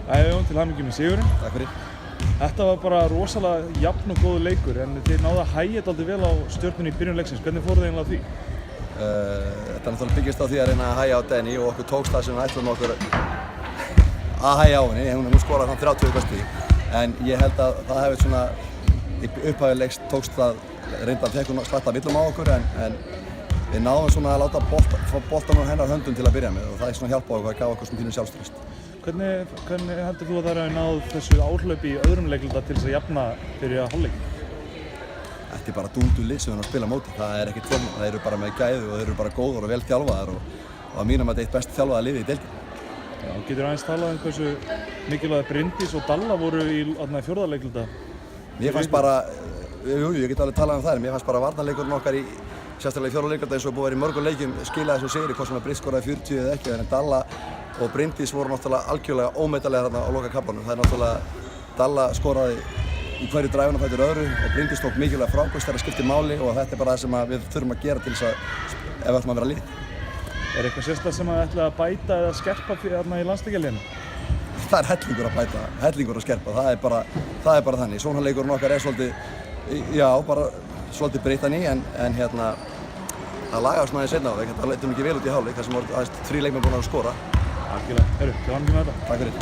Jón, til hamingju með sigurinn. Takk fyrir. Þetta var bara rosalega jafn og góður leikur en þið náðu að hægja dálítið vel á Stjörnunni í byrjun leiksins. Hvernig fóruð þið eiginlega að því? Þetta náttúrulega byggist á því að reyna að hægja á Denny og okkur tókst það sem við ætlum okkur að hægja á henni. Hún skoraði þann 30 stíg. En ég held að það hefði svona í upphafi leiks tókst það reynda að fekk hún slatta villum á okkur en við náðum svona að láta boltan úr hennar höndum til að byrja með og það er svona hjálpað okkur að gaf okkur svona pínu sjálfstraust. Hvernig heldur þú að það hafi náð þessu áhlaupi í öðrum leikluta til þess að jafna fyrir hálfleikin? Þetta er bara dúndur lið sem við erum að spila á móti. Það er ekkert flóknara. Þeir eru bara með gæði og þeir eru bara góðar og vel þjálfaðar og að mínum að þetta er eitt best þjálfaða liðið í deildinni. Já, getur aðeins talað hversu mikilvægt Bryndís og Dalla voru í fjórða leikluta? Mér fannst bara, ég get alveg talað það, mér fannst bara varnarleikurinn okkar í sérstaklega í fjórða leikluta eins og búið að vera í mörgum leikjum skila þessu sigri, hvort sem Bryndís skoraði 40 eða ekki, en Dalla og Bryndís voru náttúrulega algjörlega ómetanlegar þarna á lokakaflanum. Það er náttúrulega Dalla skoraði í hverju dræfuna fætur öðru og Bryndís tók mikilvæga frákvæmst þegar það skipti máli og þetta er bara það sem við þurfum að gera til þess að ef við ætlum að vera lið. Er eitthvað sérstaklega sem að ætla að bæta eða skerpa þarna í landsleikjaliðinu? Það er hellingur að bæta, hellingur að skerpa, það er bara þannig. Sóknarleikurinn okkar er svolítið breyttan í en það lagaðist svona aðeins seinna á það. Það leitum ekki vel út í hálfleik þar sem voru 3 leikmenn búin að skora. Algjörlega. Til hamingju með þetta. Takk fyrir.